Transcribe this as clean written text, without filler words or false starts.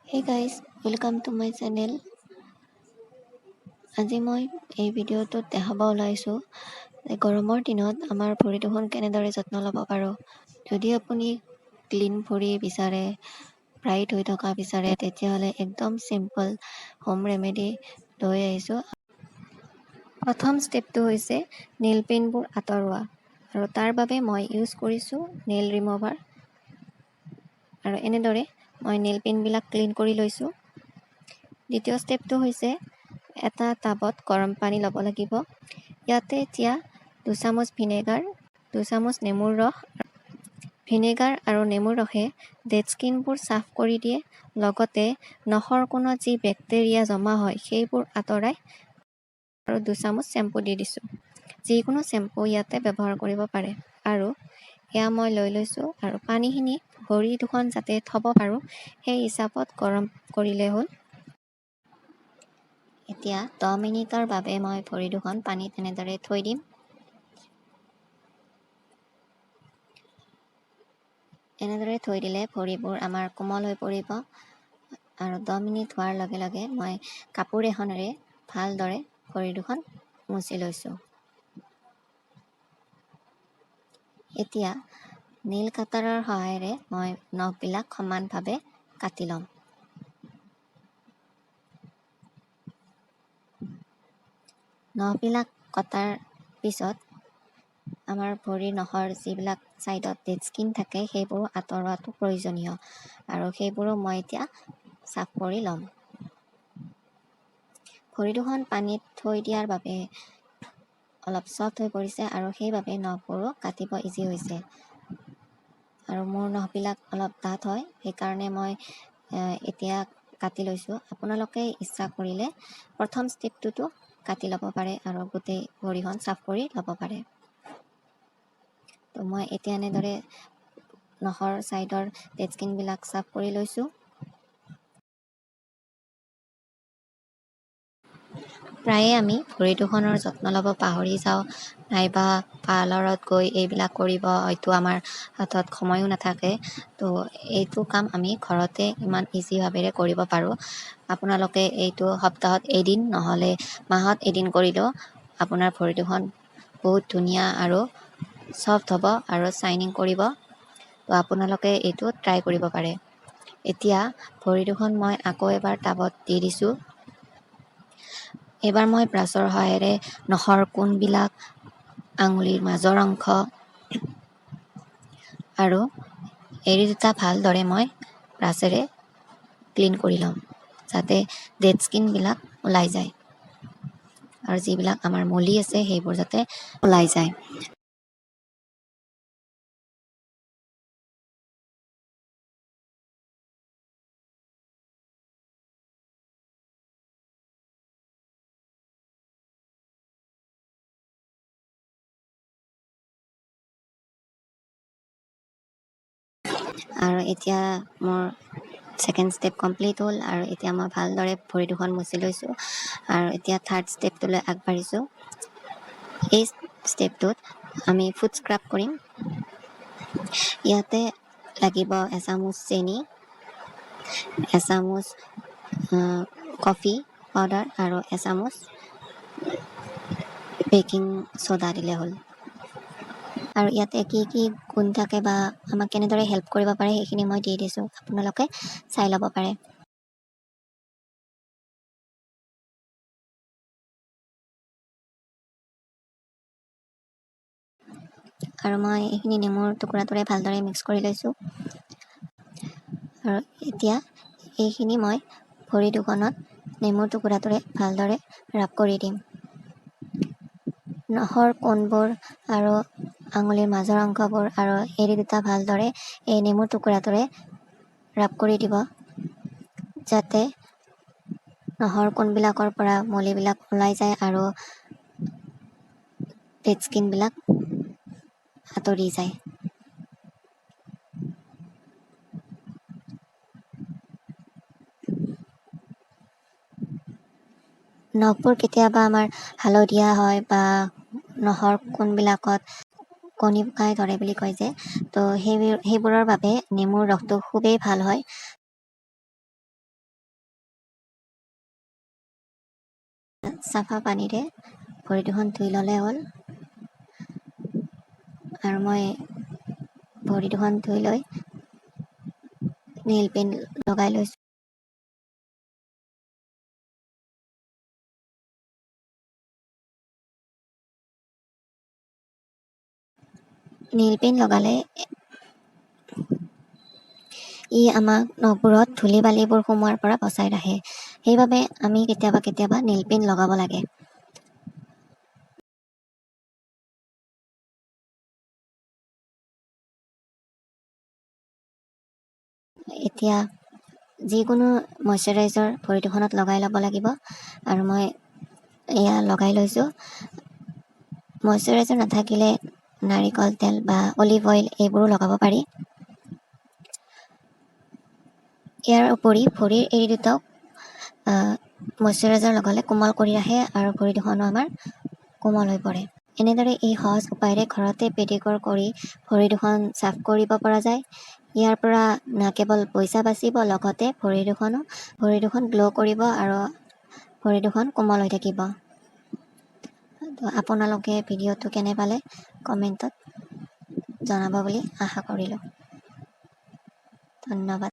Hey guys, welcome to my channel. আজি মই এই ভিডিঅ'টোত দেখাব ওলাইছোঁ যে গৰমৰ দিনত আমাৰ ভৰি দুখন কেনেদৰে যত্ন ল'ব পাৰোঁ। যদি আপুনি ক্লিন ভৰি বিচাৰে, ব্ৰাইট হৈ থকা বিচাৰে, তেতিয়াহ'লে একদম চিম্পল হোম ৰেমেডি লৈ আহিছোঁ। প্ৰথম ষ্টেপটো হৈছে নেইল পেইণ্টবোৰ আঁতৰোৱা, আৰু তাৰ বাবে মই ইউজ কৰিছোঁ নেইল ৰিমুভাৰ। আৰু এনেদৰে মই নেইল পেইণ্টবিলাক ক্লিন কৰি লৈছোঁ। দ্বিতীয় ষ্টেপটো হৈছে এটা টাবত গৰম পানী ল'ব লাগিব। ইয়াতে এতিয়া 2 চামুচ ভিনেগাৰ, 2 চামুচ নেমুৰ ৰস, ভিনেগাৰ আৰু নেমুৰ ৰসে ডেড স্কিনবোৰ চাফ কৰি দিয়ে, লগতে নখৰ কোণত যি বেক্টেৰিয়া জমা হয় সেইবোৰ আঁতৰাই। আৰু 2 চামুচ চেম্পু দি দিছোঁ। যিকোনো চেম্পু ইয়াতে ব্যৱহাৰ কৰিব পাৰে। আৰু এয়া মই লৈ লৈছোঁ, আৰু পানীখিনি ভৰি দুখন যাতে থ'ব পাৰোঁ সেই হিচাপত গৰম কৰিলে হ'ল। এতিয়া 10 মিনিটৰ বাবে মই ভৰি দুখন পানীত এনেদৰে থৈ দিম। এনেদৰে থৈ দিলে ভৰিবোৰ আমাৰ কোমল হৈ পৰিব। আৰু 10 মিনিট হোৱাৰ লগে লগে মই কাপোৰ এখনেৰে ভালদৰে ভৰি দুখন মুচি লৈছোঁ। এতিয়া নেইল কাটাৰৰ সহায়েৰে মই নখবিলাক সমানভাৱে কাটি ল'ম। নখবিলাক কটাৰ পিছত আমাৰ ভৰিৰ নখৰ যিবিলাক ছাইডত ডেড স্কিন থাকে সেইবোৰ আঁতৰোৱাটো প্ৰয়োজনীয়, আৰু সেইবোৰো মই এতিয়া চাফ কৰি ল'ম। ভৰি দুখন পানীত থৈ দিয়াৰ বাবে অলপ ছফ্ট হৈ পৰিছে, আৰু সেইবাবে নখবোৰো কাটিব ইজি হৈছে। আৰু মোৰ নখবিলাক অলপ ডাঠ হয়, সেইকাৰণে মই এতিয়া কাটি লৈছোঁ। আপোনালোকে ইচ্ছা কৰিলে প্ৰথম ষ্টেপটোতো কাটি ল'ব পাৰে আৰু গোটেই ভৰিখন চাফ কৰি ল'ব পাৰে। তো মই এতিয়া এনেদৰে নখৰ ছাইডৰ ডেড স্কিনবিলাক চাফ কৰি লৈছোঁ। প্ৰায়ে আমি ভৰি দুখনৰ যত্ন ল'ব পাহৰি যাওঁ, নাইবা পাৰ্লাৰত গৈ এইবিলাক কৰিব হয়তো আমাৰ হাতত সময়ো নাথাকে। তো এইটো কাম আমি ঘৰতে ইমান ইজিভাৱেৰে কৰিব পাৰোঁ। আপোনালোকে এইটো সপ্তাহত এদিন নহ'লে মাহত এদিন কৰিলেও আপোনাৰ ভৰি দুখন বহুত ধুনীয়া আৰু ছফ্ট হ'ব আৰু শ্বাইনিং কৰিব। তো আপোনালোকে এইটো ট্ৰাই কৰিব পাৰে। এতিয়া ভৰি দুখন মই আকৌ এবাৰ টাবত দি দিছোঁ। এইবাৰ মই ব্ৰাছৰ সহায়েৰে নখৰ কোণবিলাক, আঙুলিৰ মাজৰ অংশ আৰু এৰি দুটা ভালদৰে মই ব্ৰাছেৰে ক্লিন কৰি ল'ম, যাতে ডেড স্কিনবিলাক ওলাই যায় আৰু যিবিলাক আমাৰ মলি আছে সেইবোৰ যাতে ওলাই যায়। আৰু এতিয়া মোৰ ছেকেণ্ড ষ্টেপ কমপ্লিট হ'ল, আৰু এতিয়া মই ভালদৰে ভৰি দুখন মুচি লৈছোঁ, আৰু এতিয়া থাৰ্ড ষ্টেপটোলৈ আগবাঢ়িছোঁ। এই ষ্টেপটোত আমি ফুট স্ক্ৰাব কৰিম। ইয়াতে লাগিব এচামুচ চেনি, এচামুচ কফি পাউডাৰ আৰু এচামুচ বেকিং ছ'ডা দিলে হ'ল। আৰু ইয়াতে কি কি গুণ থাকে বা আমাক কেনেদৰে হেল্প কৰিব পাৰে সেইখিনি মই দি দিছোঁ, আপোনালোকে চাই ল'ব পাৰে। আৰু মই এইখিনি নেমুৰ টুকুৰাটোৰে ভালদৰে মিক্স কৰি লৈছোঁ। আৰু এতিয়া এইখিনি মই ভৰি দুখনত নেমুৰ টুকুৰাটোৰে ভালদৰে ৰাব কৰি দিম। নখৰ কোণবোৰ আৰু আঙুলিৰ মাজৰ অংশবোৰ আৰু এৰি দুটা ভালদৰে এই নেমুৰ টুকুৰাটোৰে ৰাব কৰি দিব, যাতে নখৰ কোণবিলাকৰ পৰা মলিবিলাক ওলাই যায় আৰু ডেড স্কিনবিলাক আঁতৰি যায়। নখবোৰ কেতিয়াবা আমাৰ হালধীয়া হয় বা নখৰ কোণবিলাকত কণী পকাই ধৰে বুলি কয় যে, তো সেইবোৰৰ বাবে নেমুৰ ৰসটো খুবেই ভাল হয়। চাফা পানীৰে ভৰি দুখন ধুই ল'লে হ'ল। আৰু মই ভৰি দুখন ধুই লৈ নেইল পেইণ্ট লগাই লৈছোঁ। নেইল পেইণ্ট লগালে ই আমাক নখবোৰত ধূলি বালিবোৰ সোমোৱাৰ পৰা বচাই ৰাখে। সেইবাবে আমি কেতিয়াবা নেইল পেইণ্ট লগাব লাগে। এতিয়া যিকোনো মইশ্চাৰাইজাৰ ভৰি দুখনত লগাই ল'ব লাগিব আৰু মই এয়া লগাই লৈছোঁ। মইশ্চাৰাইজাৰ নাথাকিলে নাৰিকল তেল বা অলিভ অইল এইবোৰো লগাব পাৰি। ইয়াৰ উপৰি ভৰিৰ এৰি দুটাক মইশ্চাৰাইজাৰ লগালে কোমল কৰি ৰাখে আৰু ভৰি দুখনো আমাৰ কোমল হৈ পৰে। এনেদৰে এই সহজ উপায়েৰে ঘৰতে পেডিকিউৰ কৰি ভৰি দুখন চাফ কৰিব পৰা যায়। ইয়াৰ পৰা না কেৱল পইচা বাচিব, লগতে ভৰি দুখন গ্ল' কৰিব আৰু ভৰি দুখন কোমল হৈ থাকিব। আপোনালোকে ভিডিঅ'টো কেনে পালে কমেণ্টত জনাব বুলি আশা কৰিলোঁ। ধন্যবাদ।